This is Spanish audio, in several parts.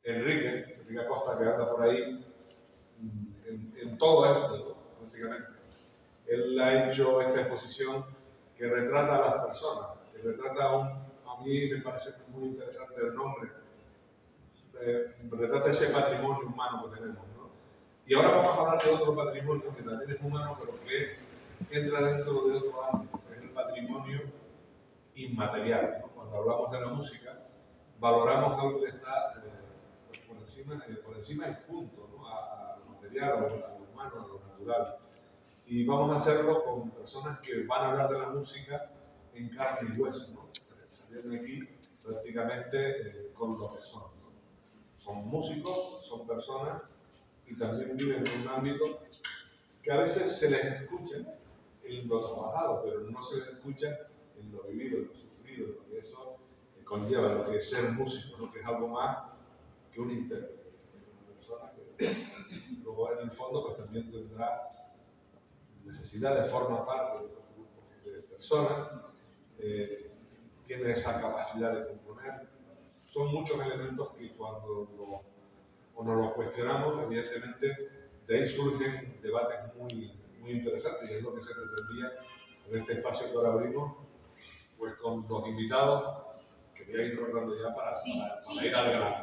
Enrique Acosta, que anda por ahí en todo esto, básicamente. Él ha hecho esta exposición que retrata a las personas, que retrata a mí me parece muy interesante el nombre, retrata ese patrimonio humano que tenemos, ¿no? Y ahora vamos a hablar de otro patrimonio que también es humano, pero que entra dentro de otro ámbito, que es el patrimonio inmaterial, ¿no? Cuando hablamos de la música, valoramos algo que está por encima y junto, ¿no? a lo material, a lo humano, a lo natural. Y vamos a hacerlo con personas que van a hablar de la música en carne y hueso, ¿no? Saliendo aquí prácticamente con lo que son, ¿no? Son músicos, son personas y también viven en un ámbito que a veces se les escucha en lo trabajado, pero no se les escucha en lo vivido, en lo sufrido, en lo que eso conlleva, lo que es ser músico, ¿no? Que es algo más que un intérprete, una persona que luego en el fondo pues también tendrá necesidad de formar parte de los grupos de personas, tiene esa capacidad de componer. Son muchos elementos que cuando nos los cuestionamos, evidentemente de ahí surgen debates muy interesantes y es lo que se pretendía en este espacio que ahora abrimos, pues con los invitados que voy a ir rodando ya para ir al grano.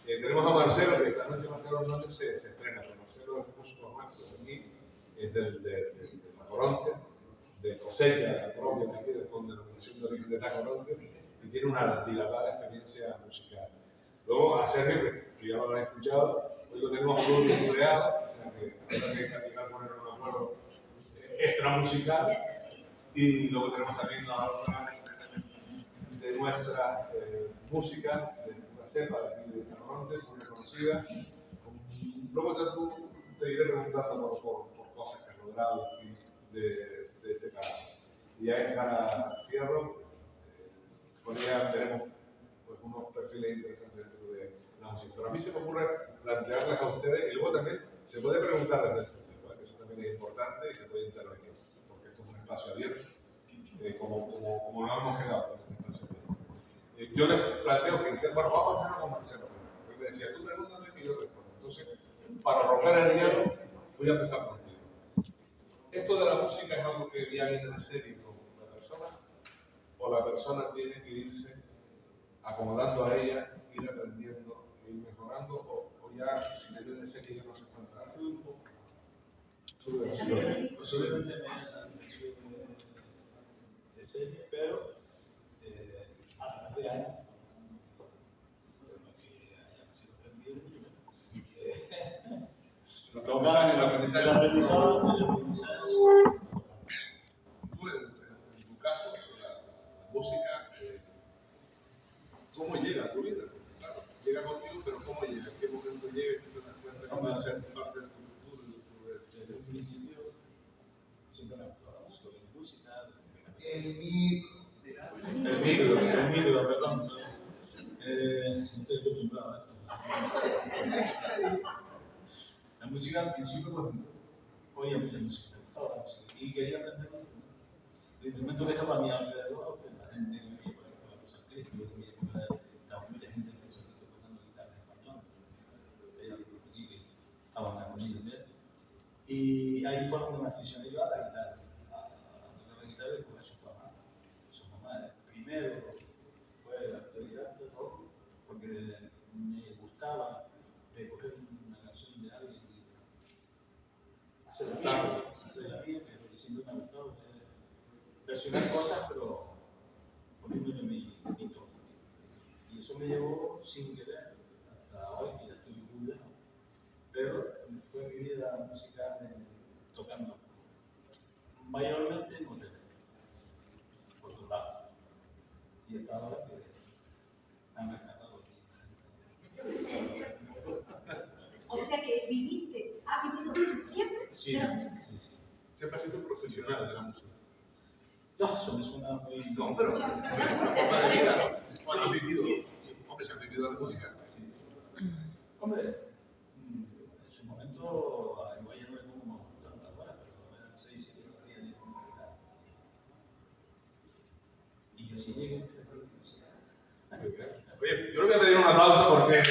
Tenemos a Marcelo, que esta noche Marcelo Hernández se estrena, pero Marcelo es músico nuestro de aquí, es de Tacoronte, de cosecha propia de aquí, con denominación de origen de Tacoronte, y tiene una dilatada experiencia musical. Luego a Sergio, que ya lo habrán escuchado, hoy lo tenemos muy empleado, o sea que habrá que practicar poner un acuerdo extra musical, y luego tenemos también la otra de nuestra música, de nuestra cepa de aquí de Tacoronte, muy reconocida. Luego te iré preguntando por cosas que has logrado aquí de este canal. Y ya es para Fierro, con ella tenemos pues, unos perfiles interesantes dentro de la música. Pero a mí se me ocurre plantearles a ustedes, y luego también se puede preguntar desde el público, que eso también es importante y se puede intervenir, porque esto es un espacio abierto, como no hemos quedado en este espacio abierto. Yo les planteo que, bueno, vamos a empezar con Marcelo. Él me decía, tú pregúntame y yo respondo. Entonces, para romper el hielo, voy a empezar contigo. ¿Esto de la música es algo que ya viene de serie con la persona? ¿O la persona tiene que irse acomodando a ella, ir aprendiendo, ir mejorando? ¿O ya, si le viene de serie, ya no se falta? Posiblemente de serie, pero a través de años. El aprendizaje. Tú, en tu caso, la música, ¿cómo llega a tu vida? Claro, llega contigo, pero ¿cómo llega? ¿En qué momento llega? ¿Qué te das cuenta que va a ser parte de tu futuro? Desde un principio, siempre me gustó la música, El micro, perdón. Estoy acostumbrado a esto. La música al principio, pues, oía mucha música, me gustaba la música y quería aprender el instrumento que estaba a mi alrededor, pues, la gente que me veía por ejemplo la cosa crítica, en mi época estaba mucha gente en Cristo tocando guitarra en español, veía los grupos aquí que estaban aprendiendo también. Y ahí fue donde me aficioné yo a la guitarra, a tocar la guitarra y pues eso fue más. Eso fue más. Primero fue la autodidacta, todo, porque me gustaba coger una canción de alguien y hacerla bien, que es lo que siempre me ha gustado, versionar cosas, pero poniéndole mi toque. Y eso me llevó sin querer hasta hoy, que ya estoy muy lejos. Pero fue mi vida musical tocando, mayormente en hoteles, por tu lado. Y esta hora que han encantado aquí. O sea que has vivido siempre Sí, de la música. sí. Siempre has sido un profesional de la música. No, eso me suena muy... No, pero Muchas forma gracias. de vida. Bueno, has vivido. Hombre, se han vivido la música. Sí. Hombre, en su momento, igual ya no le pongo tantas horas, pero eran 6, 7 días de comunidad. Y así llegué. Oye, Yo le voy a pedir un aplauso porque ¿es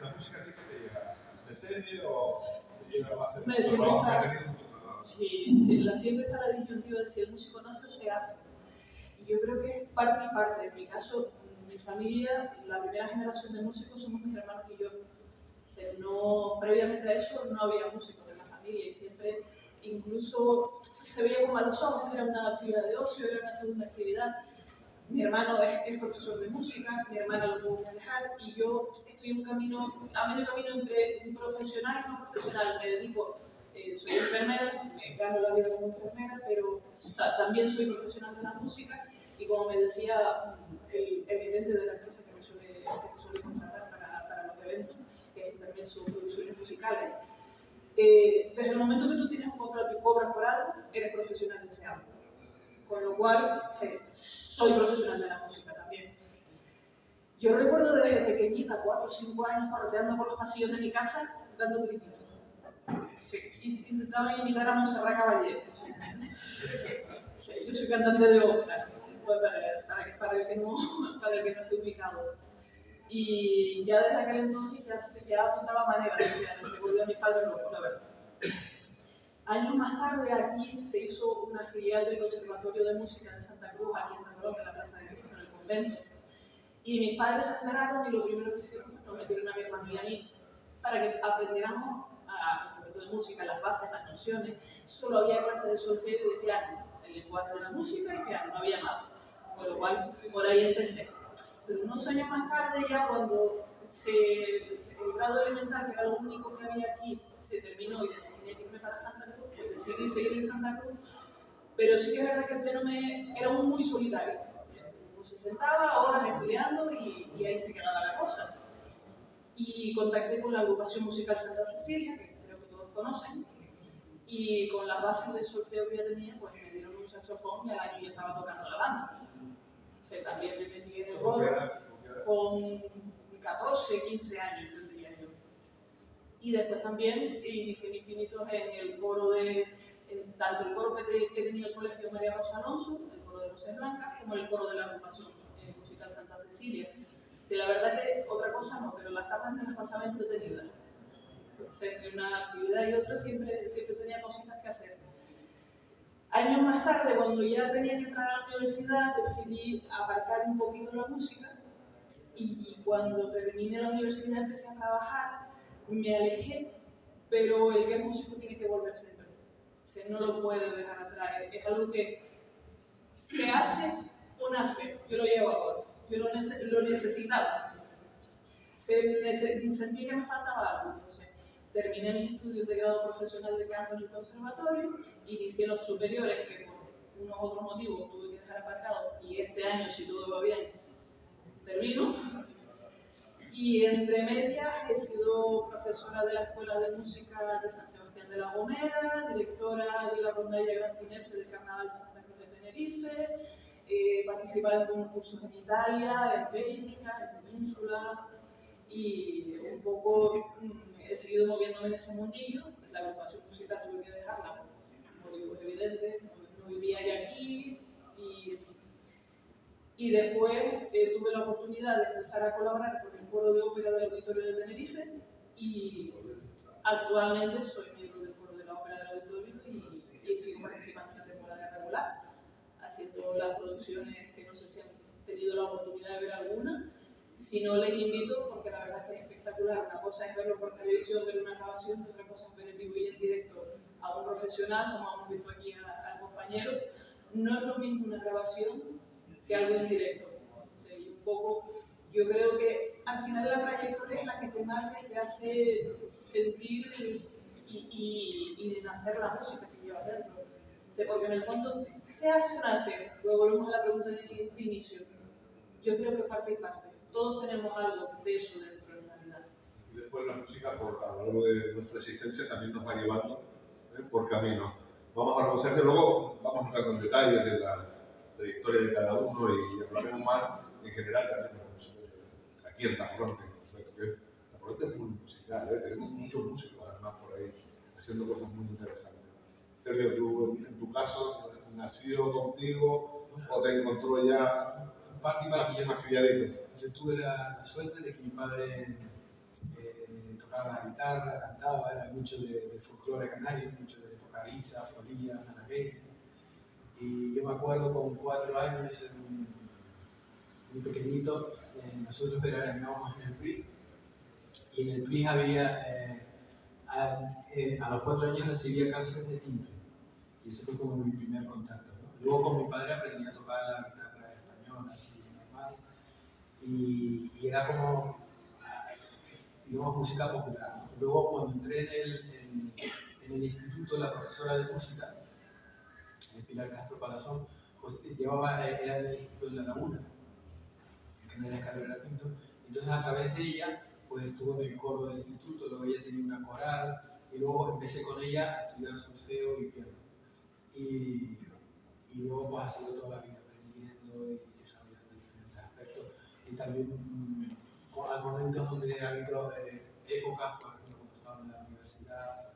la música que te llega de serie o te llega más en Me tu trabajo que siempre has está, tenido mucho trabajo? sí, siempre está la disyuntiva de si el músico nace o se hace. Y yo creo que es parte y parte. En mi caso, mi familia, la primera generación de músicos somos mis hermanos y yo. O sea, no, previamente a eso no había músicos en la familia y siempre, incluso se veía como a los ojos, era una actividad de ocio, era una segunda actividad. Mi hermano es profesor de música, mi hermana lo tuvo que dejar y yo estoy a medio camino entre un profesional y no profesional. Me dedico, soy enfermera, me gano la vida como enfermera, pero también soy profesional de la música y como me decía el gerente de la empresa que me suele contratar para los eventos, que es también sus producciones musicales, desde el momento que tú tienes un contrato y cobras por algo, eres profesional de ese algo. Con lo cual, sí, soy profesional de la música también. Yo recuerdo desde pequeñita, 4 o 5 años, correteando por los pasillos de mi casa, dando grititos. Sí, intentaba imitar a Montserrat Caballé. Sí, yo soy cantante de ópera, para el que no esté ubicado. Y ya desde aquel entonces ya apuntaba maneras, se volvió a mis padres locos, la verdad. Años más tarde aquí se hizo una filial del Conservatorio de Música de Santa Cruz, aquí en Tacoronte, en la Plaza de Cristo, en el convento. Y mis padres se enteraron y lo primero que hicieron fue metieron a mi hermano y a mí para que aprendiéramos a instrumento de música, las bases, las nociones. Solo había clases de solfeo y de piano, el lenguaje de la música y piano, no había más. Con lo cual, por ahí empecé. Pero unos años más tarde, ya cuando el grado elemental, que era lo único que había aquí, se terminó y tenía que irme para Santa Cruz, pues decidí seguir en Santa Cruz. Pero sí que es verdad que el piano era muy solitario. Uno se sentaba horas estudiando y ahí se quedaba la cosa. Y contacté con la agrupación musical Santa Cecilia, que creo que todos conocen, y con las bases de solfeo que ya tenía, pues me dieron un saxofón y al año ya estaba tocando la banda. También me metí en el coro con 14, 15 años, tendría yo. Y después también inicié mis pinitos en el coro tanto el coro que tenía el colegio María Rosa Alonso, el coro de Voces Blancas, como el coro de la agrupación musical Santa Cecilia. Que la verdad que otra cosa no, pero las tardes me las pasaba entretenidas. O sea, entre una actividad y otra siempre tenía cositas que hacer. Años más tarde, cuando ya tenía que entrar a la universidad, decidí aparcar un poquito la música y cuando terminé la universidad empecé a trabajar, me alejé, pero el que es músico tiene que volver siempre. O sea, no lo puede dejar atrás, es algo que se hace o nace. Yo lo llevo ahora, yo lo necesitaba. Sentí que me faltaba algo, entonces terminé mis estudios de grado profesional de canto en el conservatorio, inicié los superiores que por unos otros motivos tuve que dejar aparcado y este año, si todo va bien, termino. Y entre medias he sido profesora de la Escuela de Música de San Sebastián de la Gomera, directora de la rondalla Gran Tinepse del Carnaval de Santa Cruz de Tenerife, he participado en concursos en Italia, en Bélgica, en Península, y un poco he seguido moviéndome en ese mundillo. La agrupación musical tuve que dejarla por motivos evidentes, no vivía ya aquí y después tuve la oportunidad de empezar a colaborar con el coro de ópera del Auditorio de Tenerife y actualmente soy miembro del coro de la ópera del Auditorio y sigo participando en la temporada regular, haciendo las producciones que no sé si han tenido la oportunidad de ver alguna. Si no, les invito porque la verdad es que es espectacular. Una cosa es verlo por televisión, ver una grabación, y otra cosa es ver en vivo y en directo a un profesional, como hemos visto aquí al compañero. No es lo mismo una grabación que algo en directo. Sí, y un poco, yo creo que al final la trayectoria es la que te marca y te hace sentir y nacer la música que llevas dentro. Sí, porque en el fondo se hace o nace. Luego volvemos a la pregunta de inicio. Yo creo que parte y parte. Todos tenemos algo de eso dentro de la realidad. Y después la música, a lo largo de nuestra existencia, también nos va llevando por caminos. Vamos a conocer que luego vamos a entrar con detalles de la trayectoria de cada uno y hablaremos más en general también aquí en Tacoronte. Tacoronte es muy musical, tenemos muchos músicos además por ahí haciendo cosas muy interesantes. Sergio, tú, en tu caso, nacido contigo o te encontró ya Parte y parte. más criadito? Yo tuve la suerte de que mi padre tocaba la guitarra, cantaba, era mucho de folclore canario, mucho de tocar isa, folía, malagueña. Y yo me acuerdo con 4 años, muy pequeñito, nosotros peregrinábamos en el PRI, y en el PRI había, a los 4 años recibía clases de timbre, y ese fue como mi primer contacto, ¿no? Luego con mi padre aprendí a tocar la guitarra española, así, normal, y era como, digamos, música popular, ¿no? Luego cuando entré en el instituto, la profesora de música, Pilar Castro Palazón, pues era en el Instituto de la Laguna, en Canarias Carrera Pinto. Entonces, a través de ella, pues estuvo en el coro del instituto, luego ella tenía una coral, y luego empecé con ella a estudiar solfeo y piano. Y luego, pues, ha sido toda la vida aprendiendo y desarrollando diferentes aspectos. Y también, hay momentos donde ha habido épocas, por ejemplo, cuando estaba en la universidad,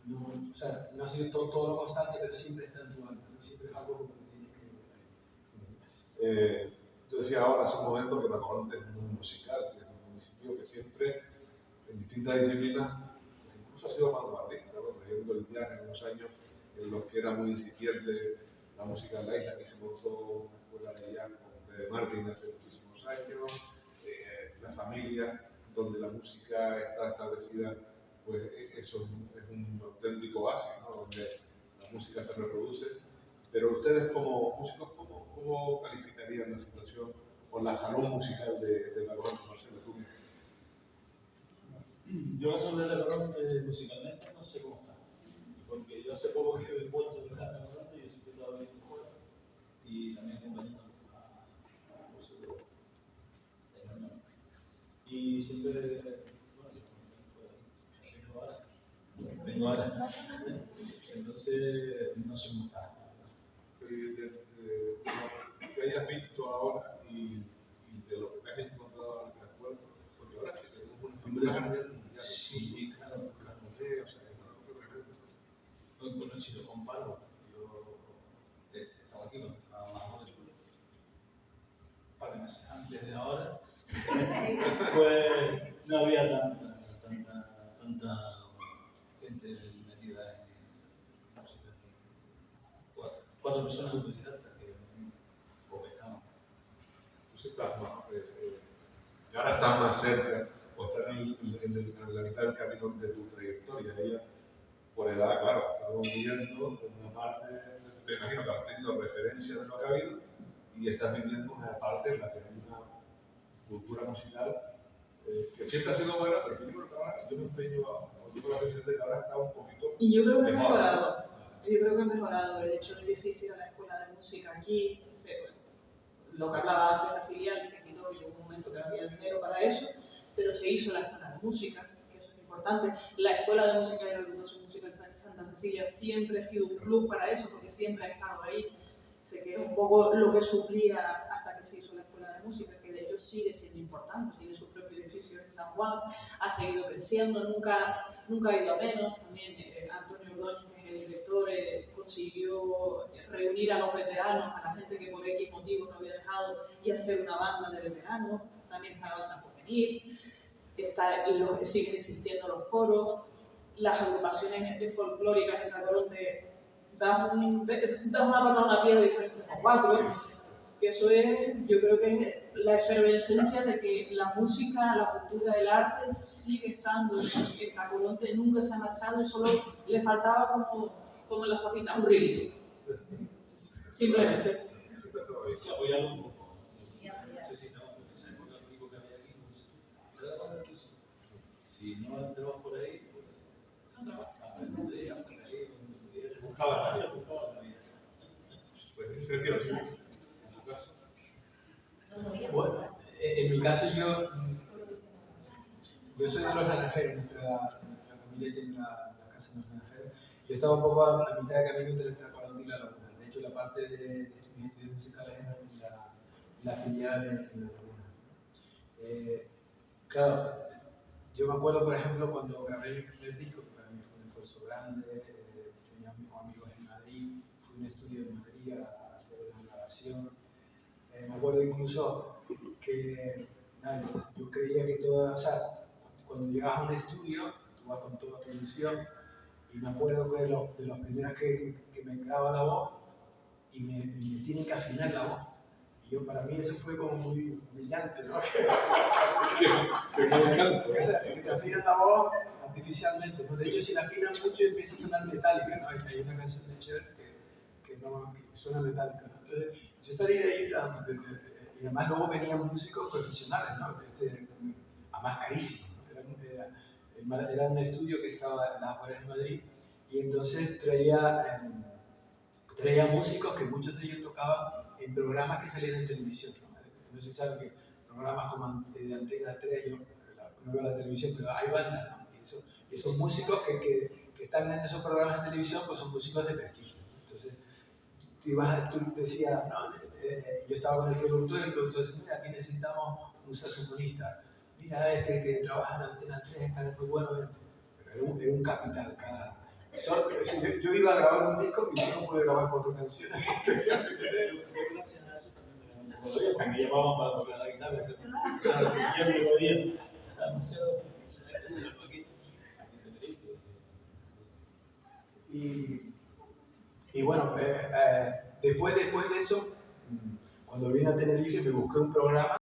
no, o sea, no ha sido todo lo constante, pero siempre está en tu alma, ¿no? Siempre es algo como que tienes que... Yo decía ahora, hace un momento, que Navarrete es muy musical, que es un municipio que siempre, en distintas disciplinas, incluso ha sido vanguardista, ¿no? Trayendo el jazz en unos años en los que era muy incipiente la música en la isla, que se montó una escuela de jazz con Fede Martín hace muchísimos años, la familia donde la música está establecida, pues eso es un auténtico básico, ¿no? Donde la música se reproduce. Pero ustedes como músicos, ¿cómo calificarían la situación o la salud musical de Navarrete, Marcelo? ¿Tú? Yo la salud de Navarrete musicalmente no sé cómo está, porque yo hace poco que he vuelto a tocar Navarrete y yo siempre estaba viendo fuera y también acompañando a músicos de Navarrete. Y siempre, bueno, yo vengo ahora, entonces no sé cómo está. De lo que hayas visto ahora y de lo que te has encontrado en el acuerdo, porque ahora es que tenemos una figura a nivel mundial. Sí, claro. O sea, es una cosa tremenda. Bueno, si lo comparo, yo estaba aquí cuando estaba más joven, un par de meses antes de ahora, pues no había tanta gente metida en música. 4 personas autodidactas que estaban. Tú estás más, y ahora estás más cerca o estás en la mitad del camino de tu trayectoria. Ella, por edad, claro, ha estado viviendo una parte, te imagino que has tenido referencia de lo que ha habido y estás viviendo una parte en la que hay una cultura musical que siempre ha sido buena, pero yo creo que ahora yo me empeño a la sensación de que ahora está un poquito. Y yo creo que ha mejorado. Yo creo que ha mejorado el hecho de que se hiciera la escuela de música aquí. Lo que hablaba antes de la filial se quitó y hubo un momento que no había dinero para eso, pero se hizo la escuela de música, que eso es importante. La escuela de música y la agrupación musical de Santa Cecilia siempre ha sido un club para eso, porque siempre ha estado ahí. Sé que es un poco lo que suplía hasta que se hizo la escuela de música, que de hecho sigue siendo importante, tiene su propio edificio en San Juan, ha seguido creciendo, nunca ha ido a menos. También Antonio Ordóñez, que es el director, consiguió reunir a los veteranos, a la gente que por X motivos no había dejado, y hacer una banda de veteranos. También está la banda juvenil, siguen existiendo los coros, las agrupaciones folclóricas en Tacoronte. Das una patada a una piedra y salen como 4. Que eso es, yo creo que es la efervescencia de que la música, la cultura del arte sigue estando en Tacoronte, nunca se ha marchado y solo le faltaba como en las papitas, un rilito. Simplemente. Se apoyaron un poco. Necesitamos que lo único que había aquí. Si no entramos por ahí, pues no trabajas. Buscaba la vida. Pues Sergio, en tu caso. Bueno, en mi caso yo soy de los Naranjeros, nuestra familia tiene la casa en los Naranjeros. Yo estaba un poco a mitad de camino entre el Tracoronte y la Laguna. De hecho, la parte de mis estudios musicales es la filial en la Laguna. Claro, yo me acuerdo, por ejemplo, cuando grabé mi primer disco, que para mí fue un esfuerzo grande, aquí a hacer una grabación. Me acuerdo incluso que yo creía que o sea, cuando llegas a un estudio, tú vas con toda tu ilusión, y me acuerdo que de los primeros que me graba la voz y me tienen que afinar la voz. Y para mí eso fue como muy brillante, ¿no? Que O sea, que te afinan la voz artificialmente, ¿no? De hecho, si la afinan mucho empieza a sonar metálica, ¿no? Hay una canción de Cher que suena metálica, ¿no? Entonces, yo salí de ahí y además luego venían músicos profesionales, ¿no? Además carísimos, ¿no? Era un estudio que estaba en las afueras de Madrid y entonces traía músicos que muchos de ellos tocaban en programas que salían en televisión, ¿no? No sé si saben que programas como de Antena 3, yo no veo la televisión, pero hay bandas, ¿no? Y esos músicos que están en esos programas de televisión, pues son músicos de prestigio, ¿no? Entonces, tú decías, ¿no? Yo estaba con el productor y el productor decía, mira, aquí necesitamos un saxofonista. Mira, este que trabaja en Antena 3, está muy bueno, vente. Pero era un capital cada... Yo iba a grabar un disco y yo no pude grabar 4 canciones. Gracias a eso también me podía, porque me llamaban para tocar la guitarra, yo me podía, demasiado, y bueno, después de eso, cuando vine a Tenerife me busqué un programa